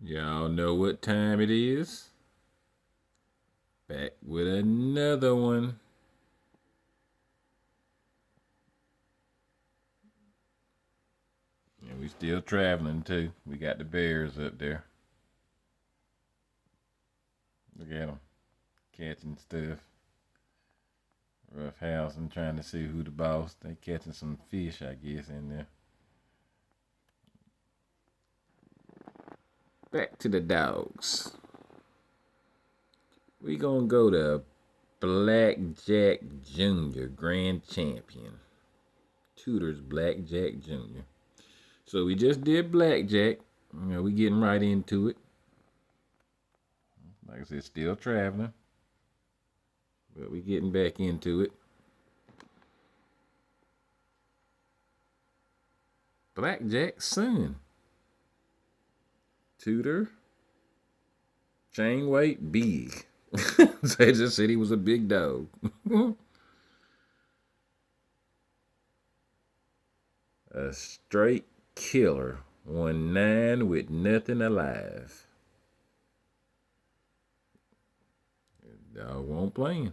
Y'all know what time it is? Back with another one. And we still traveling too. We got the bears up there. Look at them catching stuff. Rough house and trying to see who the boss. They catching some fish, I guess, in there. Back to the dogs. We gonna go to Blackjack Jr., Grand Champion. Tudor's Blackjack Jr. So we just did Blackjack. We getting right into it. Like I said, still traveling. But we getting back into it. Blackjack's son. Tudor. Chain weight big. They just said he was a big dog. A straight killer. 1-9 with nothing alive. Dog won't playing.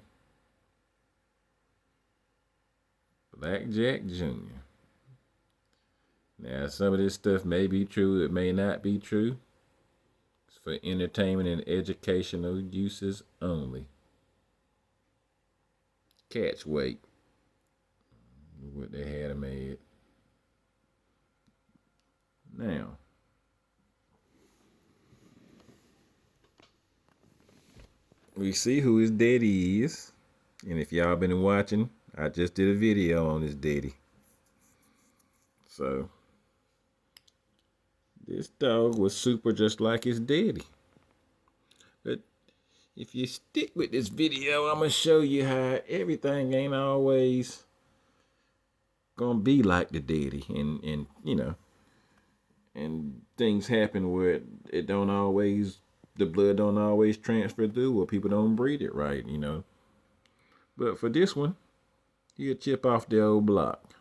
Blackjack Jr. Now, some of this stuff may be true, it may not be true. It's for entertainment and educational uses only. Catch weight. What they had him at. Now, we see who his daddy is. And if y'all been watching, I just did a video on his daddy. So, this dog was super just like his daddy. But if you stick with this video, I'm going to show you how everything ain't always going to be like the daddy. And and things happen where it don't always, the blood don't always transfer through, or people don't breed it right, But for this one, he'll chip off the old block,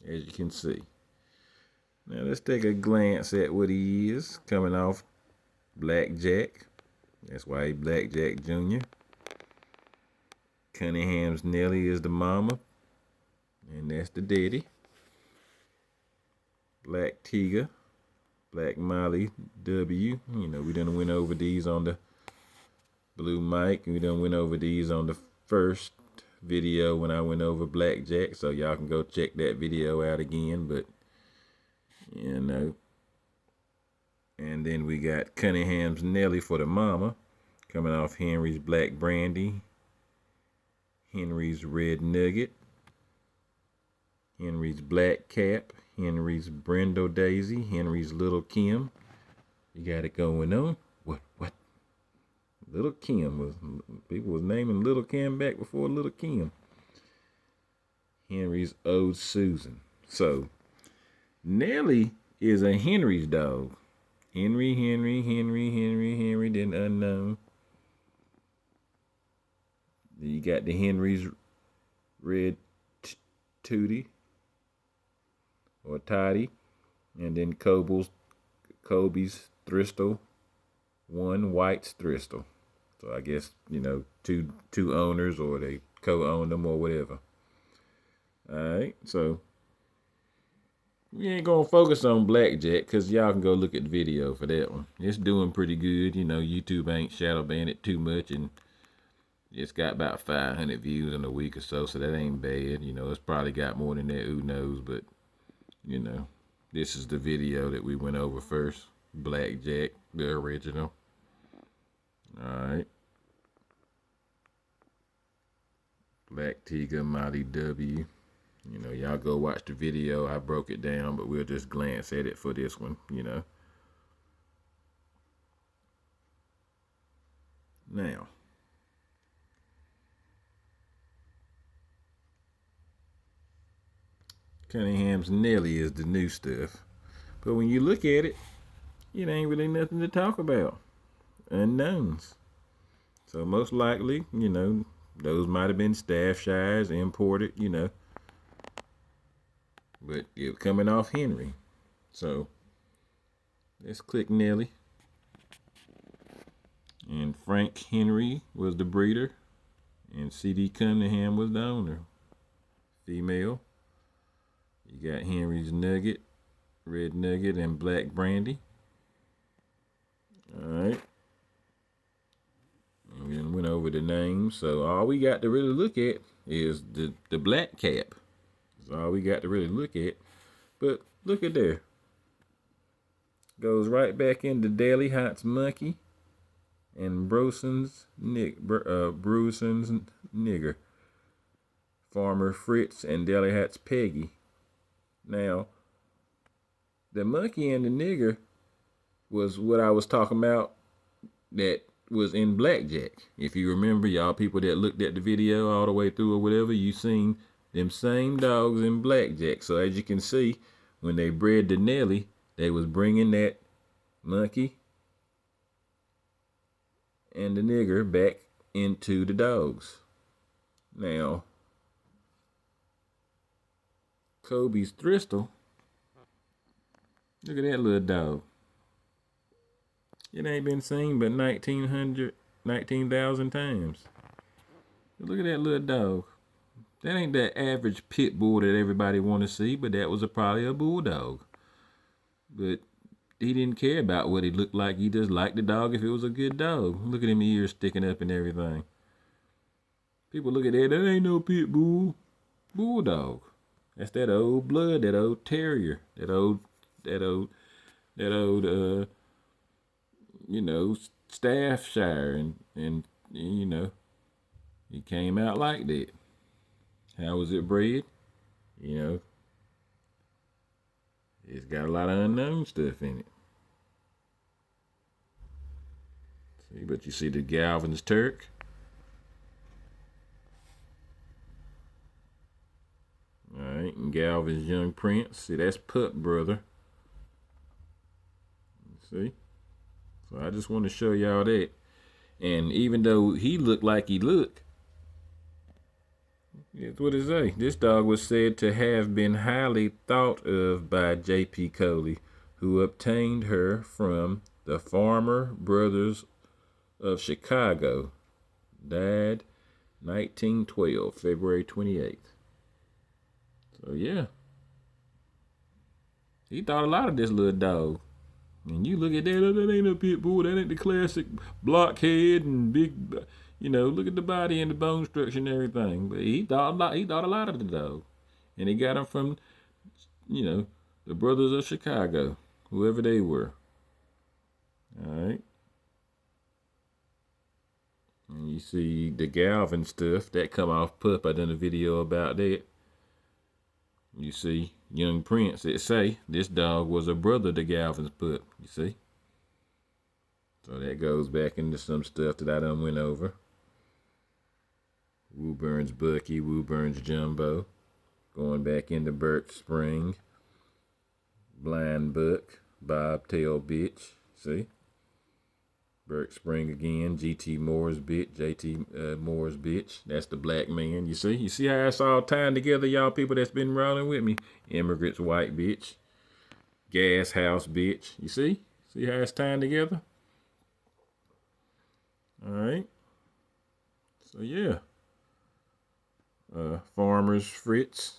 as you can see. Now let's take a glance at what he is, coming off Blackjack. That's why he Blackjack Jr. Cunningham's Nellie is the mama, and that's the daddy. Black Tiger, Black Molly W. We done went over these on the Blue Mike. We done went over these on the first video when I went over Blackjack. So y'all can go check that video out again. But, And then we got Cunningham's Nellie for the mama. Coming off Henry's Black Brandy. Henry's Red Nugget. Henry's Black Cap. Henry's Brindle Daisy, Henry's Little Kim. You got it going on. What? Little Kim was, people was naming Little Kim back before Little Kim. Henry's Old Susan. So, Nellie is a Henry's dog. Henry, then unknown. Then you got the Henry's Red Tootie. Or Toddy, and then Kobe's Thistle, one White's Thistle. So I guess two owners, or they co-own them, or whatever. All right, so we ain't gonna focus on Blackjack because y'all can go look at the video for that one. It's doing pretty good. YouTube ain't shadow banned it too much, and it's got about 500 views in a week or so, so that ain't bad. It's probably got more than that. Who knows? But this is the video that we went over first. Blackjack, the original. Alright. Black Tiger, Molly W. Y'all go watch the video. I broke it down, but we'll just glance at it for this one, Now. Cunningham's Nellie is the new stuff. But when you look at it, it ain't really nothing to talk about. Unknowns. So most likely, those might have been Staffshires, imported, But it coming off Henry. So let's click Nellie. Frank Henry was the breeder, and C.D. Cunningham was the owner, female. You got Henry's Nugget, Red Nugget, and Black Brandy. All right. And we went over the names, so all we got to really look at is the black cap. That's all we got to really look at. But look at there. Goes right back into Daily Hot's Monkey and Bruson's Nigger. Farmer Fritz and Daily Hot's Peggy. Now, the monkey and the nigger was what I was talking about that was in Blackjack. If you remember, y'all people that looked at the video all the way through or whatever, you seen them same dogs in Blackjack. So as you can see, when they bred the Nelly, they was bringing that monkey and the nigger back into the dogs. Now, Kobe's Thistle, look at that little dog. It ain't been seen but 19,000 times. Look at that little dog. That ain't that average pit bull that everybody want to see, but that was probably a bulldog. But he didn't care about what he looked like. He just liked the dog if it was a good dog. Look at them ears sticking up and everything. People look at that. That ain't no pit bull. Bulldog. That's that old blood, that old terrier, that old, Staffshire, and he came out like that. How was it bred? It's got a lot of unknown stuff in it. See, but you see the Galvin's Turk. All right, and Galvin's Young Prince. See, that's Pup Brother. See? So I just want to show y'all that. And even though he looked like he looked, that's what it say. This dog was said to have been highly thought of by J.P. Coley, who obtained her from the Farmer Brothers of Chicago. Died 1912, February 28th. So yeah, he thought a lot of this little dog. And you look at that ain't no pit bull. That ain't the classic blockhead and big, look at the body and the bone structure and everything. But he thought a lot of the dog. And he got him from, the Brothers of Chicago, whoever they were. All right. And you see the Galvin stuff, that come off Pup. I done a video about that. You see, Young Prince, it say this dog was a brother to Galvin's Pup, you see? So that goes back into some stuff that I done went over. Wooburn's Bucky, Wooburn's Jumbo. Going back into Burt Spring. Blind Buck, Bobtail Bitch, see? Burt Spring again, G.T. Moore's bitch, J.T. Moore's bitch. That's the black man. You see how it's all tying together, y'all people that's been rolling with me. Immigrants white bitch, Gas House bitch. You see how it's tying together. All right. So yeah, Farmer's Fritz.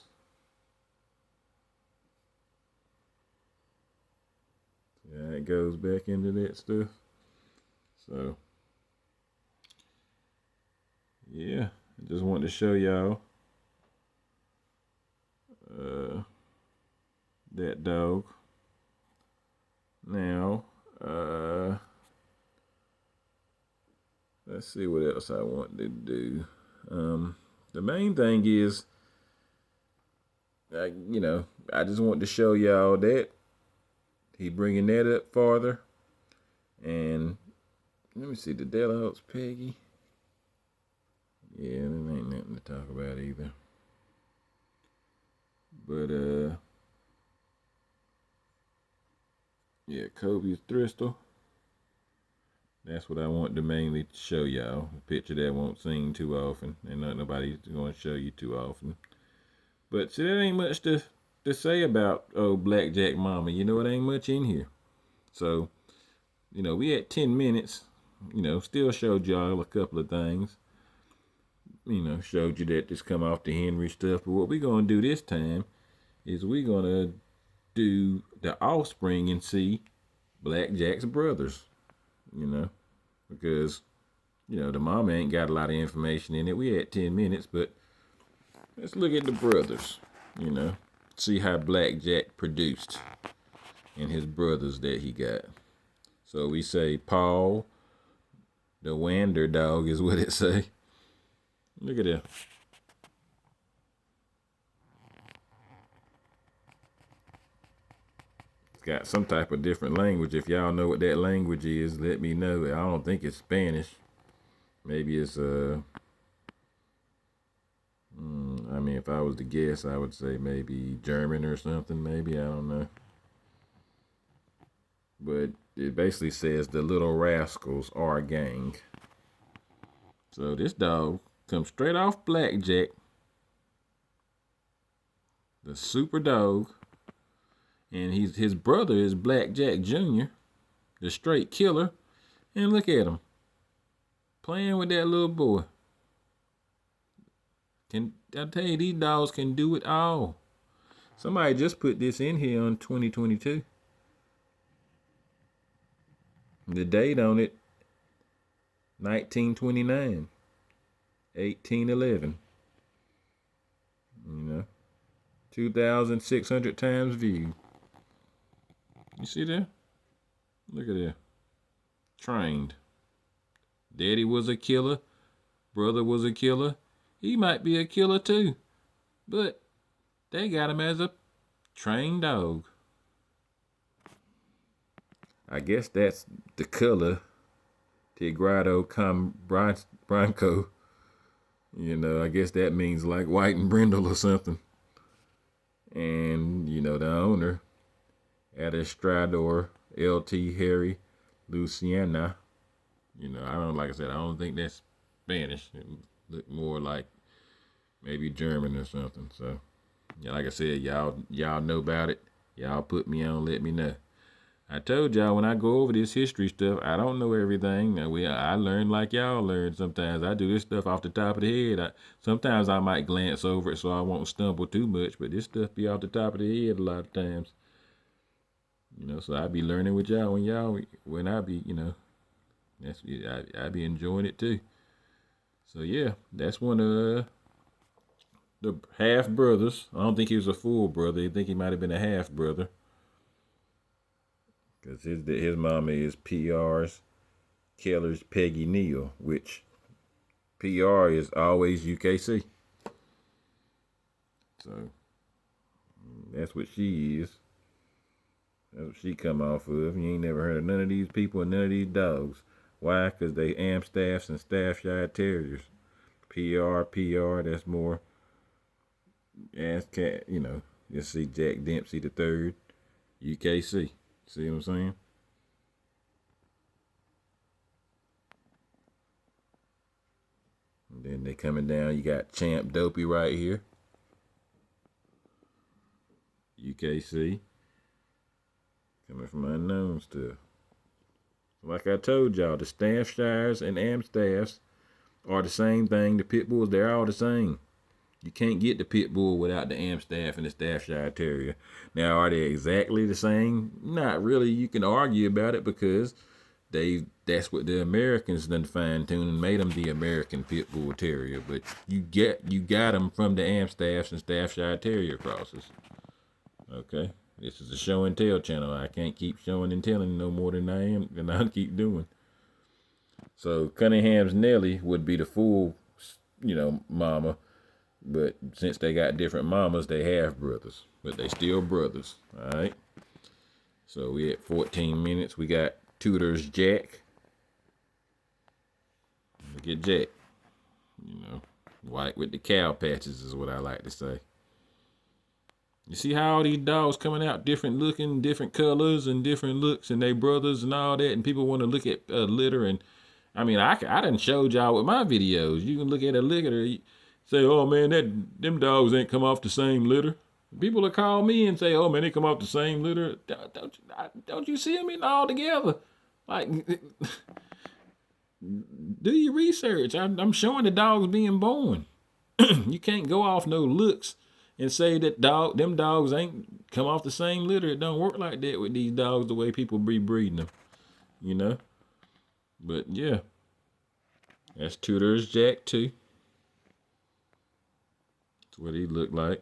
Yeah, it goes back into that stuff. So, yeah, I just wanted to show y'all that dog. Now, let's see what else I want to do. The main thing is, I just want to show y'all that he bringing that up farther. And let me see, the Delahope's Peggy. Yeah, there ain't nothing to talk about either. But, yeah, Kobe's Thistle. That's what I want to mainly show y'all. A picture that won't seen too often. And not nobody's going to show you too often. But, see, there ain't much to say about old Blackjack Mama. It ain't much in here. So, we at 10 minutes. still showed y'all a couple of things. Showed you that this come off the Henry stuff. But what we're going to do this time is we're going to do the offspring and see Blackjack's brothers, because, the mama ain't got a lot of information in it. We had 10 minutes, but let's look at the brothers, see how Blackjack produced and his brothers that he got. So we say Paul, the Wander dog is what it say. Look at that. It's got some type of different language. If y'all know what that language is, let me know. I don't think it's Spanish. Maybe it's if I was to guess, I would say maybe German or something. Maybe, I don't know. But it basically says the Little Rascals are a gang. So this dog comes straight off Blackjack, the super dog, and his brother is Blackjack Jr., the straight killer. And look at him playing with that little boy. I tell you, these dogs can do it all. Somebody just put this in here on 2022. The date on it, 1929, 1811. 2,600 times viewed. You see that? Look at that. Trained. Daddy was a killer. Brother was a killer. He might be a killer too. But they got him as a trained dog. I guess that's the color Tigrado Bronco. I guess that means like white and brindle or something. And, the owner, Adestrador LT Harry Luciana. Like I said, I don't think that's Spanish. It looked more like maybe German or something. So, like I said, y'all know about it. Y'all put me on, let me know. I told y'all when I go over this history stuff, I don't know everything. I learn like y'all learn sometimes. I do this stuff off the top of the head. Sometimes I might glance over it so I won't stumble too much, but this stuff be off the top of the head a lot of times. So I be learning with y'all when I be, I be enjoying it too. So yeah, that's one of the half brothers. I don't think he was a full brother. I think he might have been a half brother. Because his mama is PR's Keller's Peggy Neal, which PR is always UKC. So that's what she is. That's what she come off of. You ain't never heard of none of these people and none of these dogs. Why? Because they Amstaffs and Staffordshire Terriers. PR, that's more ass cat, you see Jack Dempsey the third, UKC. See what I'm saying? And then they coming down, you got Champ Dopey right here. UKC. Coming from unknown stuff. Like I told y'all, the Staffshires and Amstaffs are the same thing. The Pit Bulls, they're all the same. You can't get the Pit Bull without the Amstaff and the Staffordshire Terrier. Now, are they exactly the same? Not really. You can argue about it because that's what the Americans done fine-tuned and made them the American Pit Bull Terrier. But you got them from the Amstaffs and Staffordshire Terrier crosses. Okay? This is a show and tell channel. I can't keep showing and telling no more than I keep doing. So Cunningham's Nelly would be the full, mama. But since they got different mamas, they half brothers. But they still brothers. Alright. So we at 14 minutes. We got Tudor's Jack. Look at Jack. White with the cow patches is what I like to say. You see how all these dogs coming out different looking, different colors and different looks and they brothers and all that. And people want to look at litter. And I done showed y'all with my videos. You can look at a litter. Say, oh man, them dogs ain't come off the same litter. People will call me and say, oh man, they come off the same litter. Don't you see them in all together? Like, Do your research. I'm showing the dogs being born. You can't go off no looks and say that them dogs ain't come off the same litter. It don't work like that with these dogs the way people be breeding them, you know. But yeah, that's Tudor's Jack too. That's what he looked like.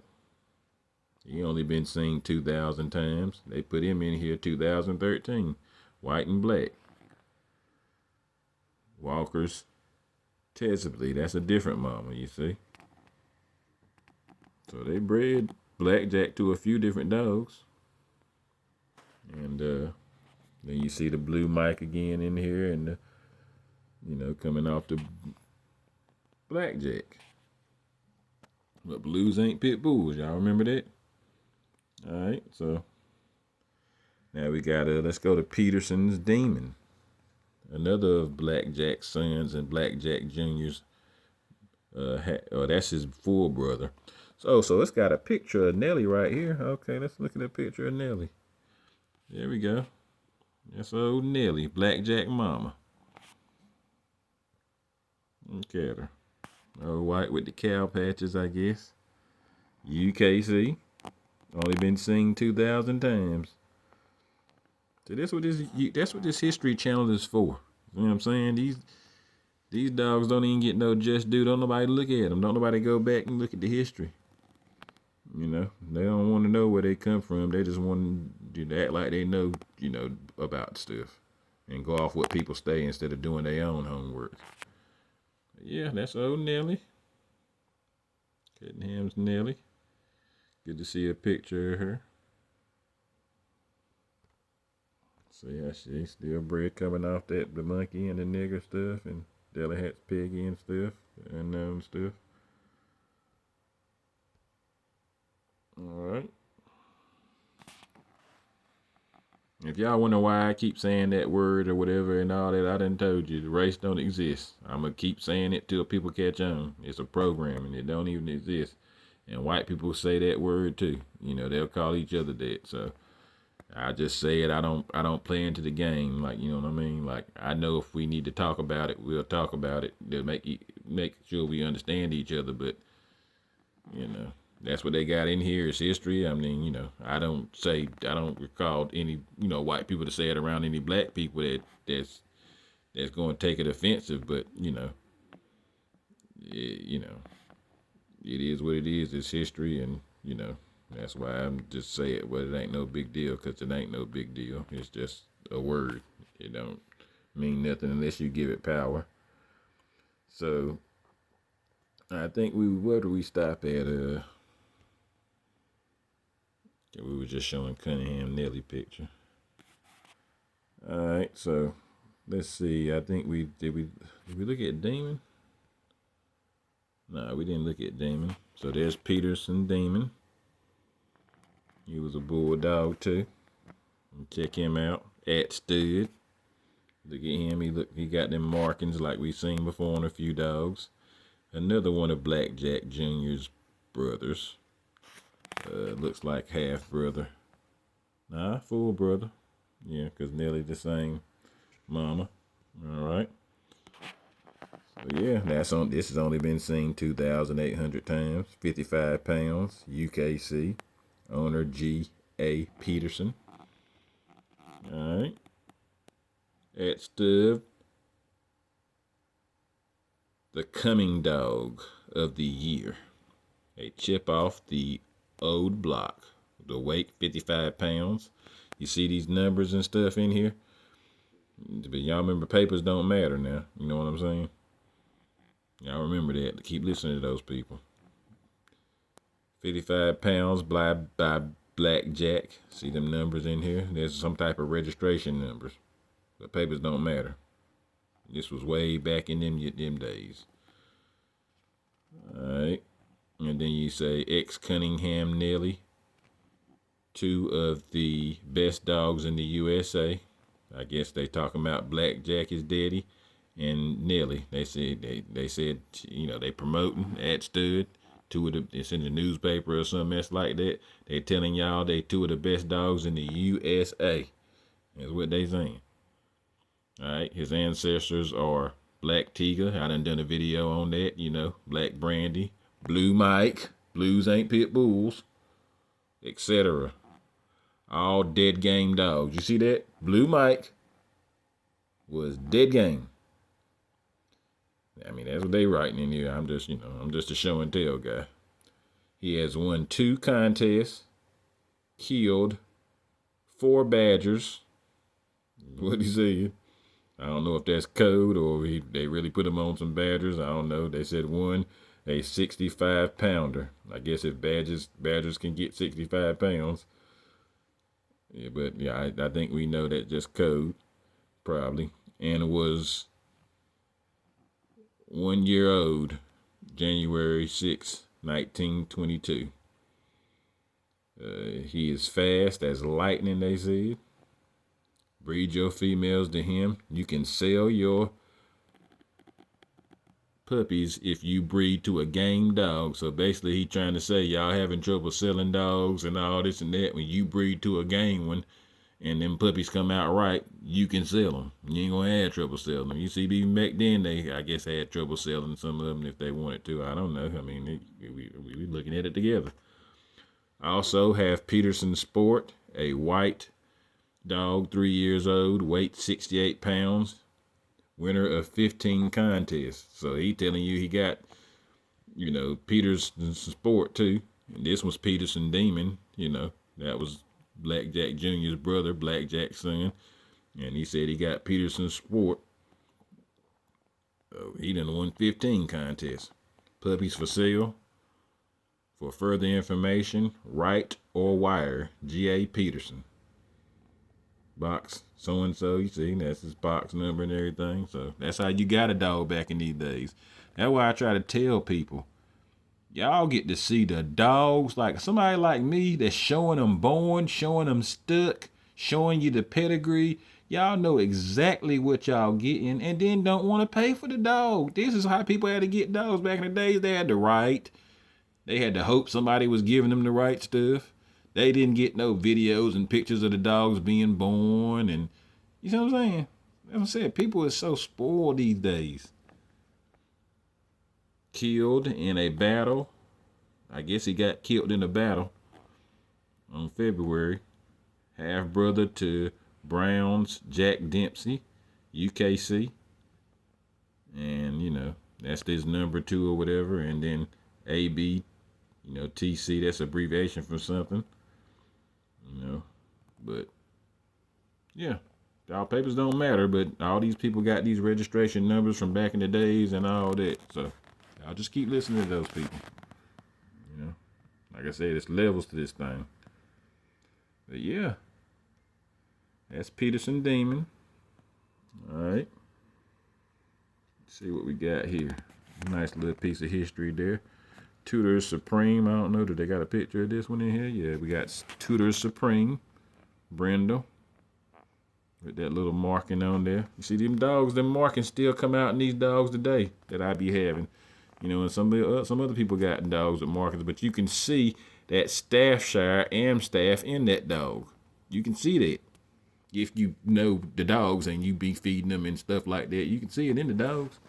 He only been seen 2,000 times. They put him in here 2013, white and black. Walker's Tesibly. That's a different mama, you see. So they bred Blackjack to a few different dogs. And then you see the blue mic again in here and coming off the Blackjack. But blues ain't pit bulls. Y'all remember that? All right, so now we got let's go to Peterson's Demon. Another of Blackjack's sons and Blackjack Jr.'s. That's his full brother. So it's got a picture of Nelly right here. Okay, let's look at a picture of Nelly. There we go. That's old Nelly, Blackjack mama. Look at her. All white with the cow patches, I guess. UKC. Only been seen 2,000 times. So that's what this History Channel is for. You know what I'm saying? These dogs don't even get no just due. Don't nobody look at them. Don't nobody go back and look at the history. They don't want to know where they come from. They just want to act like they know, about stuff and go off what people say instead of doing their own homework. But yeah, that's old Nelly. Cuttingham's Nelly. Good to see a picture of her. See how she's still bred coming off the monkey and the nigger stuff and Delahat's piggy and stuff, the unknown stuff. All right. If y'all wonder why I keep saying that word or whatever and all that, I done told you the race don't exist. I'm gonna keep saying it till people catch on. It's a program and it don't even exist. And white people say that word too. They'll call each other that. So I just say it. I don't play into the game. Like, you know what I mean? Like, I know if we need to talk about it, we'll talk about it. They'll make sure we understand each other. But that's what they got in here is history. I mean, I don't recall any white people to say it around any black people that's going to take it offensive. But it is what it is. It's history, and that's why I'm just say it. But it ain't no big deal, because it ain't no big deal. It's just a word. It don't mean nothing unless you give it power. So I think where do we stop at? We were just showing Cunningham Nelly picture. All right, so let's see. I think did we look at Demon? No, we didn't look at Demon. So there's Peterson Demon. He was a bulldog too. Check him out at stud. Look at him. He got them markings like we've seen before on a few dogs. Another one of Blackjack Jr.'s brothers. Looks like half brother. Nah, full brother. Yeah, because Nelly the same mama. All right. So yeah, this has only been seen 2,800 times. 55 pounds. UKC. Owner G.A. Peterson. All right. At stud. The coming dog of the year. A chip off the old block. The weight 55 pounds. You see these numbers and stuff in here? But y'all remember papers don't matter now. You know what I'm saying? Y'all remember that. Keep listening to those people. 55 pounds by Blackjack. See them numbers in here? There's some type of registration numbers. But papers don't matter. This was way back in them days. All right. And then you say X Cunningham Nelly. Two of the best dogs in the USA. I guess they talking about Blackjack, his daddy, and Nelly. They said they promoting at stud. It's in the newspaper or something else like that. They telling y'all they two of the best dogs in the USA. That's what they saying. All right. His ancestors are Black Tiger, I done a video on that, you know. Black Brandy, Blue Mike, Blues ain't pit bulls, etc. All dead game dogs. You see that? Blue Mike was dead game. I mean, that's what they writing in here. I'm just, I'm just a show and tell guy. He has won 2 contests, killed 4 badgers. What he said? I don't know if that's code or they really put him on some badgers. I don't know. They said one, a 65-pounder. I guess if badgers can get 65 pounds. Yeah, but yeah, I think we know that just code, probably. And it was 1 year old, January 6, 1922. He is fast as lightning, they said. Breed your females to him. You can sell your puppies if you breed to a game dog. So basically, he trying to say y'all having trouble selling dogs and all this and that. When you breed to a game one, and them puppies come out right, you can sell them. You ain't gonna have trouble selling them. You see, even back then, they, I guess, had trouble selling some of them if they wanted to. I don't know. I mean, we looking at it together. I also have Peterson Sport, a white dog, 3 years old, weight 68 pounds, winner of 15 contests. So he telling you he got, Peterson Sport too. And this was Peterson Demon, that was Blackjack Jr.'s brother, Blackjack's son. And he said he got Peterson Sport. So he done won 15 contests. Puppies for sale. For further information, write or wire G.A. Peterson. Box so-and-so, you see, that's his box number and everything. So that's how you got a dog back in these days. That's why I try to tell people, y'all get to see the dogs, like somebody like me that's showing them born, showing them stuck, showing you the pedigree. Y'all know exactly what y'all getting and then don't want to pay for the dog. This is how people had to get dogs back in the days. They had to write. They had to hope somebody was giving them the right stuff. They didn't get no videos and pictures of the dogs being born. And you know what I'm saying? As I said, people are so spoiled these days. Killed in a battle. I guess he got killed in a battle on February. Half brother to Brown's Jack Dempsey, UKC. And, that's his number 2 or whatever. And then AB, TC, that's abbreviation for something. But yeah, our papers don't matter, but all these people got these registration numbers from back in the days and all that. So I'll just keep listening to those people. Like I said, it's levels to this thing. But yeah, that's Peterson Demon. All right. Let's see what we got here. Nice little piece of history there. Tudor Supreme. I don't know. Do they got a picture of this one in here? Yeah, we got Tudor Supreme. Brindle. With that little marking on there. You see them dogs, them markings still come out in these dogs today that I be having. And some other people got dogs with markings, but you can see that Staffshire Amstaff in that dog. You can see that. If you know the dogs and you be feeding them and stuff like that, you can see it in the dogs.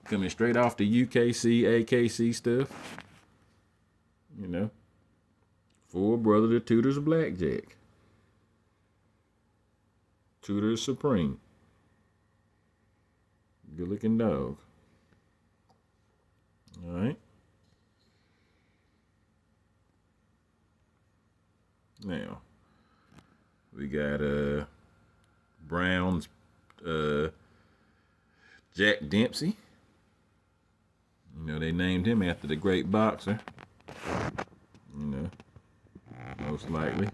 Coming straight off the UKC, AKC stuff. Full brother to Tudor's Blackjack. Tudor Supreme. Good looking dog. All right. Now, we got Brown's Jack Dempsey. They named him after the great boxer. Most likely.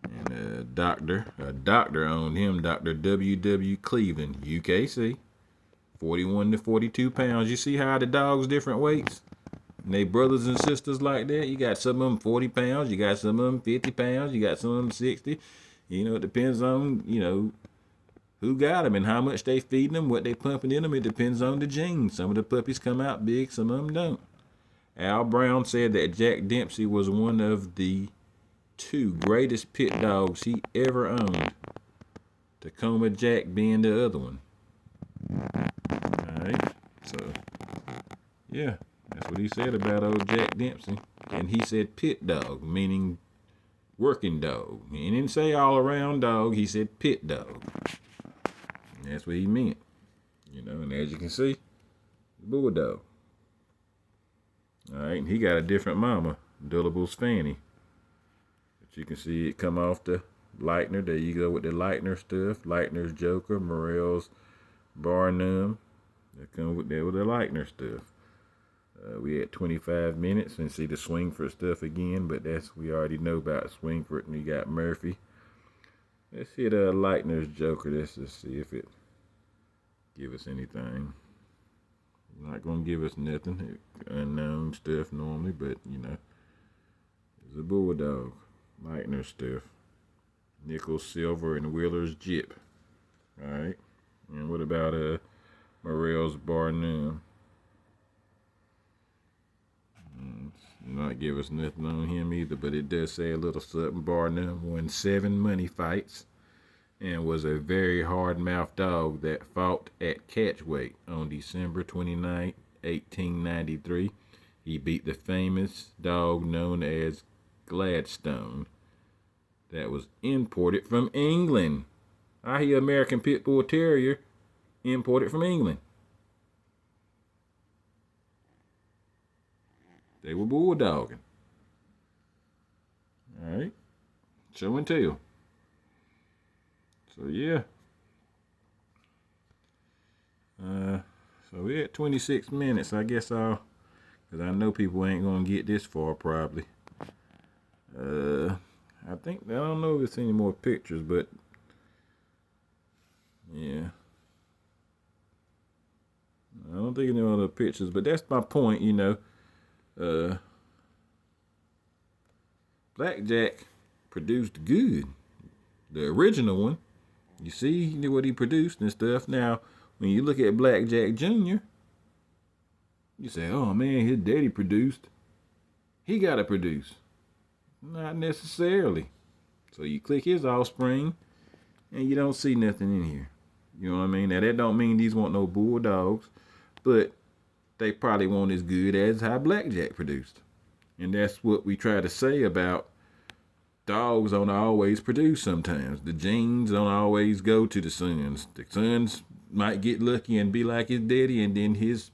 And a doctor owned him, Dr. W.W. Cleveland, UKC. 41 to 42 pounds. You see how the dogs different weights? And they brothers and sisters like that. You got some of them 40 pounds. You got some of them 50 pounds. You got some of them 60. It depends on, who got them and how much they feeding them, what they pumping in them. It depends on the genes. Some of the puppies come out big, some of them don't. Al Brown said that Jack Dempsey was one of the 2 greatest pit dogs he ever owned. Tacoma Jack being the other one. So, yeah, that's what he said about old Jack Dempsey. And he said pit dog, meaning working dog. He didn't say all around dog, he said pit dog. And that's what he meant. And as you can see, bulldog. Alright, and he got a different mama, Dullable's Fanny. But you can see it come off the Lightner. There you go with the Lightner stuff. Lightner's Joker, Morel's Barnum. They come with the Lightner stuff. We at 25 minutes and see the Swingford stuff again, but we already know about Swingford, and you got Murphy. Let's hit Lightner's Joker. Let's just see if it give us anything. Not gonna give us nothing. Unknown stuff normally, but it's a bulldog. Lightner stuff. Nickel, silver, and Wheeler's Jip. Alright. And what about Morel's Barnum? Not give us nothing on him either, but it does say a little something. Barnum won 7 money fights and was a very hard-mouthed dog that fought at catchweight on December 29, 1893. He beat the famous dog known as Gladstone that was imported from England. I hear American Pit Bull Terrier imported from England. They were bulldogging. Alright. Show and tell. So, yeah. So we're at 26 minutes. I guess because I know people ain't going to get this far probably. I don't know if it's any more pictures, but yeah. I don't think any other pictures, but that's my point, Blackjack produced good. The original one, you see what he produced and stuff. Now, when you look at Blackjack Jr., you say, oh man, his daddy produced. He got to produce. Not necessarily. So you click his offspring, and you don't see nothing in here. You know what I mean? Now, that don't mean these weren't no bulldogs, but they probably weren't as good as how Blackjack produced. And that's what we try to say about dogs don't always produce sometimes. The genes don't always go to the sons. The sons might get lucky and be like his daddy, and then his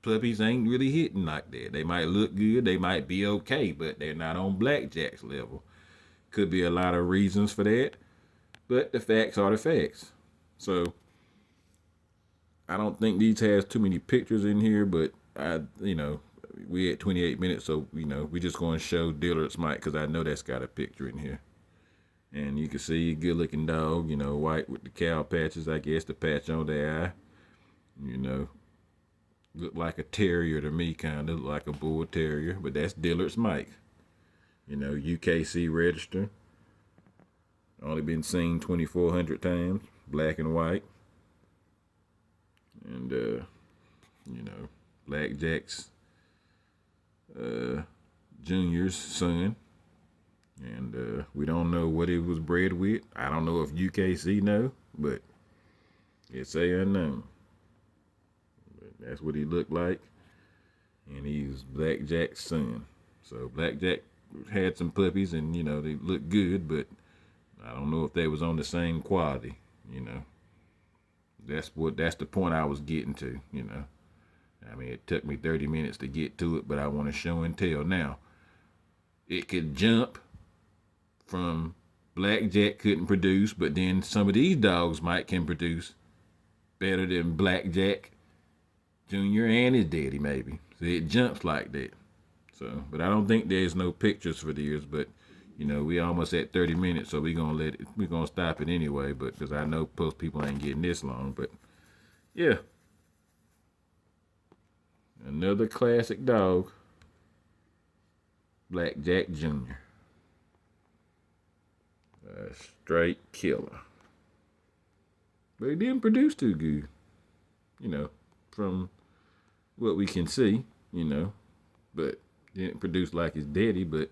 puppies ain't really hitting like that. They might look good, they might be okay, but they're not on Blackjack's level. Could be a lot of reasons for that, but the facts are the facts. So I don't think these has too many pictures in here, but we at 28 minutes, so we just going to show Dillard's Mike because I know that's got a picture in here. And you can see a good looking dog, white with the cow patches, I guess, the patch on the eye. Look like a terrier to me, kind of look like a bull terrier, but that's Dillard's Mike. UKC register. Only been seen 2,400 times, black and white. And, Blackjack's Junior's son. And we don't know what it was bred with. I don't know if UKC know, but it's a unknown. But that's what he looked like. And he's Blackjack's son. So Blackjack had some puppies and, they looked good, but I don't know if they was on the same quality, That's the point I was getting to, I mean, it took me 30 minutes to get to it, but I want to show and tell. Now, it could jump from Blackjack couldn't produce, but then some of these dogs can produce better than Blackjack Jr. and his daddy, maybe. So it jumps like that. So, but I don't think there's no pictures for these, but we almost at 30 minutes, so we're gonna stop it anyway, but because I know most people ain't getting this long, but yeah. Another classic dog, Blackjack Jr. A straight killer. But he didn't produce too good, from what we can see, but didn't produce like his daddy, but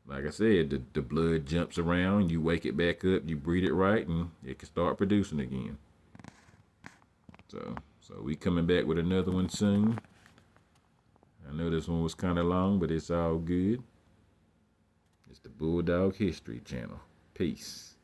like I said, the blood jumps around, you wake it back up, you breed it right, and it can start producing again. So we coming back with another one soon. I know this one was kind of long, but it's all good. It's the Bulldog History Channel. Peace.